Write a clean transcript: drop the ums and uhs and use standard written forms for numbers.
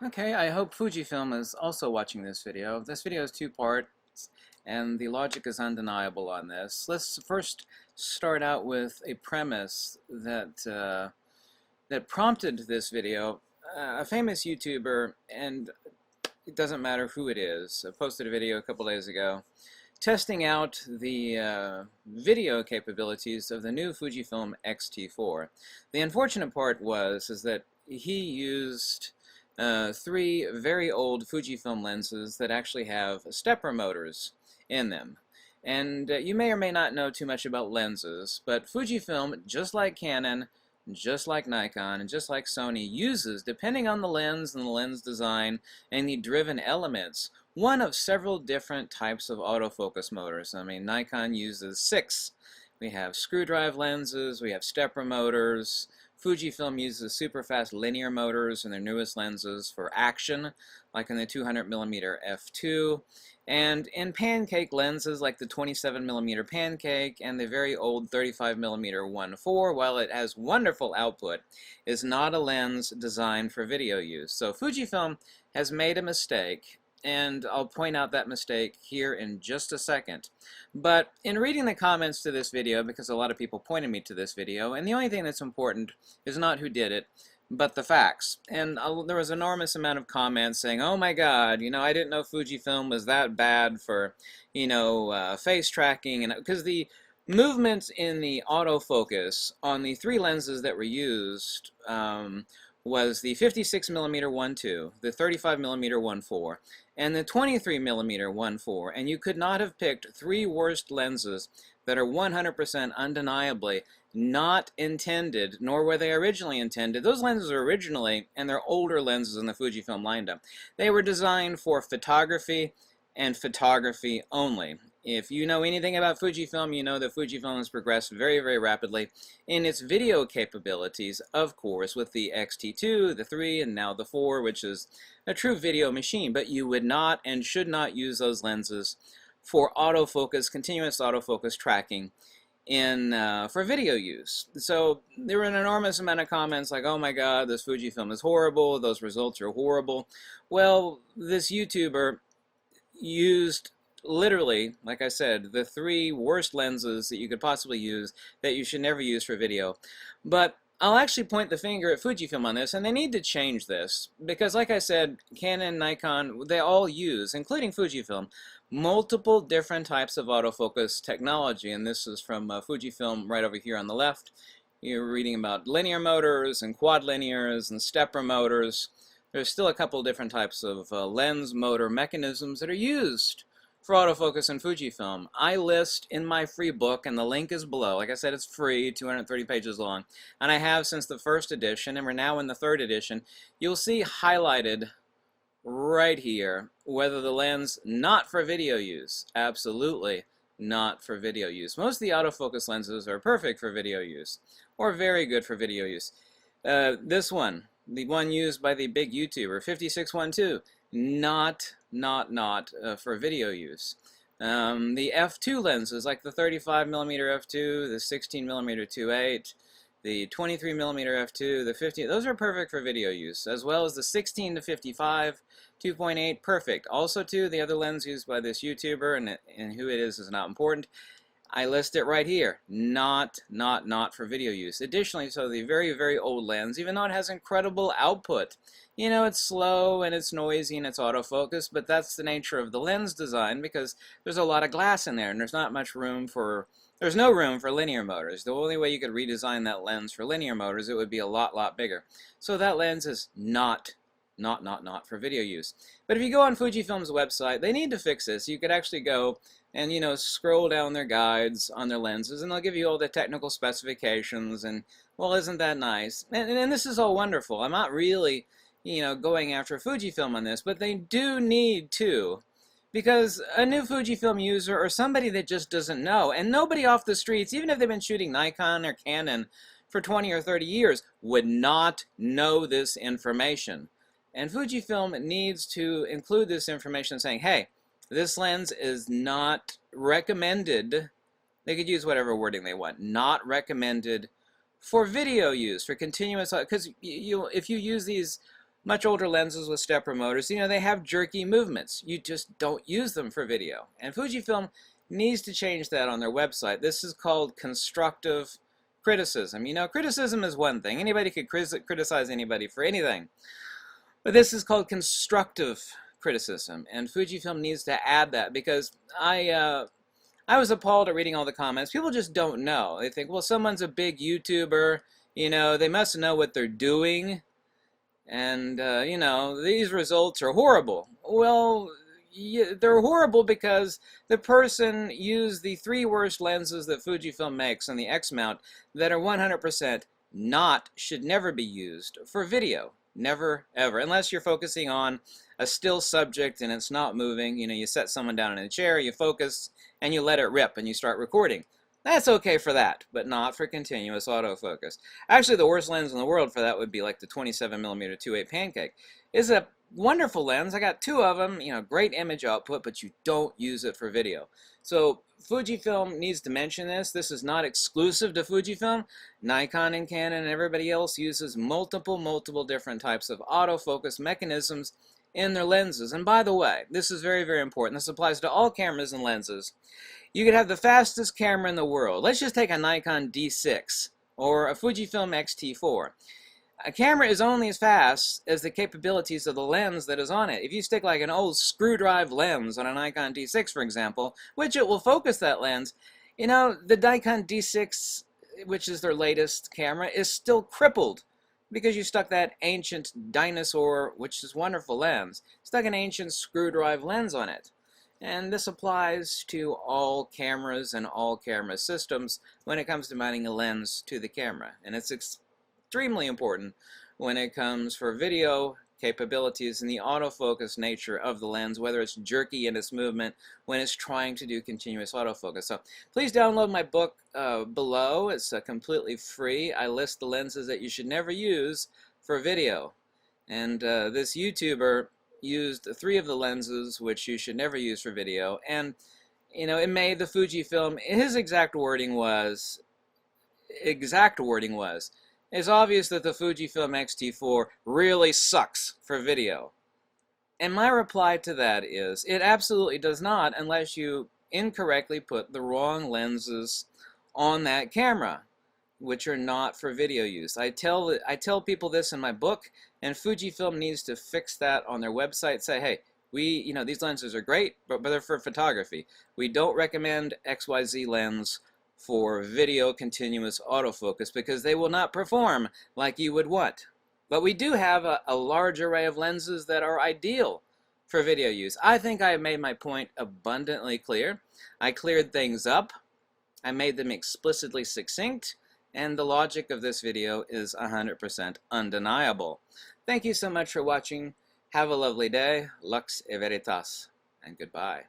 Okay, I hope Fujifilm is also watching this video. This video is two parts, and the logic is undeniable on this. Let's first start out with a premise that prompted this video. A famous YouTuber, and it doesn't matter who it is, posted a video a couple days ago testing out the video capabilities of the new Fujifilm X-T4. The unfortunate part is that he used three very old Fujifilm lenses that actually have stepper motors in them. And you may or may not know too much about lenses, but Fujifilm, just like Canon, just like Nikon, and just like Sony, uses, depending on the lens and the lens design and the driven elements, one of several different types of autofocus motors. I mean, Nikon uses 6. We have screw drive lenses, we have stepper motors. Fujifilm uses super fast linear motors in their newest lenses for action, like in the 200mm f2. And in pancake lenses like the 27mm pancake and the very old 35mm 1.4, while it has wonderful output, is not a lens designed for video use. So Fujifilm has made a mistake, and I'll point out that mistake here in just a second. But in reading the comments to this video, because a lot of people pointed me to this video, and the only thing that's important is not who did it, but the facts. And there was an enormous amount of comments saying, oh my god, I didn't know Fujifilm was that bad for, face tracking, and because the movements in the autofocus on the three lenses that were used was the 56mm 1.2, the 35mm 1.4, and the 23mm 1.4, and you could not have picked three worst lenses that are 100% undeniably not intended, nor were they originally intended. Those lenses are originally, and they're older lenses in the Fujifilm lineup. They were designed for photography and photography only. If you know anything about Fujifilm, you know that Fujifilm has progressed very, very rapidly in its video capabilities, of course, with the X-T2, the 3, and now the 4, which is a true video machine. But you would not and should not use those lenses for autofocus, continuous autofocus tracking for video use. So there were an enormous amount of comments like, oh my god, this Fujifilm is horrible, those results are horrible. Well, this YouTuber used literally, like I said, the three worst lenses that you could possibly use that you should never use for video. But I'll actually point the finger at Fujifilm on this, and they need to change this, because like I said, Canon, Nikon, they all use, including Fujifilm, multiple different types of autofocus technology, and this is from Fujifilm right over here on the left. You're reading about linear motors and quad linears and stepper motors. There's still a couple different types of lens motor mechanisms that are used for autofocus in Fujifilm. I list in my free book, and the link is below. Like I said, it's free, 230 pages long, and I have since the first edition, and we're now in the third edition. You'll see highlighted right here whether the lens not for video use, absolutely not for video use. Most of the autofocus lenses are perfect for video use, or very good for video use. This one, the one used by the big YouTuber, 5612, not for video use. The f2 lenses, like the 35mm f2, the 16mm 2.8, the 23mm f2, the 50, those are perfect for video use, as well as the 16 to 55, 2.8, perfect. Also, too, the other lens used by this YouTuber, and who it is not important. I list it right here. Not for video use. Additionally, so the very, very old lens, even though it has incredible output, it's slow and it's noisy and it's autofocus, but that's the nature of the lens design, because there's a lot of glass in there and there's not much room for, there's no room for linear motors. The only way you could redesign that lens for linear motors, it would be a lot bigger. So that lens is not for video use. But if you go on Fujifilm's website, they need to fix this. You could actually go and scroll down their guides on their lenses, and they'll give you all the technical specifications, and well, isn't that nice? And this is all wonderful. I'm not really going after Fujifilm on this, but they do need to, because a new Fujifilm user or somebody that just doesn't know, and nobody off the streets, even if they've been shooting Nikon or Canon for 20 or 30 years, would not know this information. And Fujifilm needs to include this information saying, hey, this lens is not recommended. They could use whatever wording they want. Not recommended for video use, for continuous, because if you use these much older lenses with stepper motors, you know, they have jerky movements. You just don't use them for video. And Fujifilm needs to change that on their website. This is called constructive criticism. You know, criticism is one thing. Anybody could criticize anybody for anything. But this is called constructive criticism. And Fujifilm needs to add that, because I was appalled at reading all the comments. People just don't know. They think, well, someone's a big YouTuber, you know, they must know what they're doing. And, you know, these results are horrible. Well, they're horrible because the person used the 3 worst lenses that Fujifilm makes on the X mount that are 100% should never be used for video. Never, ever. Unless you're focusing on a still subject and it's not moving. You know, you set someone down in a chair, you focus, and you let it rip and you start recording. That's okay for that, but not for continuous autofocus. Actually, the worst lens in the world for that would be like the 27mm 2.8 Pancake. It's a wonderful lens. I got 2 of them, you know, great image output, but you don't use it for video. So Fujifilm needs to mention this. This is not exclusive to Fujifilm. Nikon and Canon and everybody else uses multiple different types of autofocus mechanisms in their lenses. And by the way, this is very, very important. This applies to all cameras and lenses. You could have the fastest camera in the world. Let's just take a Nikon D6 or a Fujifilm X-T4. A camera is only as fast as the capabilities of the lens that is on it. If you stick like an old screw drive lens on a Nikon D6, for example, which it will focus that lens, you know, the Nikon D6, which is their latest camera, is still crippled because you stuck that ancient dinosaur, which is wonderful lens, stuck an ancient screw drive lens on it. And this applies to all cameras and all camera systems when it comes to mounting a lens to the camera. And it's extremely important when it comes for video capabilities and the autofocus nature of the lens, whether it's jerky in its movement when it's trying to do continuous autofocus. So please download my book below. It's completely free. I list the lenses that you should never use for video. And this YouTuber used 3 of the lenses which you should never use for video, and you know, it made the Fujifilm, his exact wording was, it's obvious that the Fujifilm X-T4 really sucks for video. And my reply to that is, it absolutely does not, unless you incorrectly put the wrong lenses on that camera, which are not for video use. I tell people this in my book, and Fujifilm needs to fix that on their website. Say, hey, you know, these lenses are great, but they're for photography. We don't recommend XYZ lens for video continuous autofocus because they will not perform like you would want. But we do have a large array of lenses that are ideal for video use. I think I made my point abundantly clear. I cleared things up. I made them explicitly succinct. And the logic of this video is 100% undeniable. Thank you so much for watching. Have a lovely day. Lux e Veritas. And goodbye.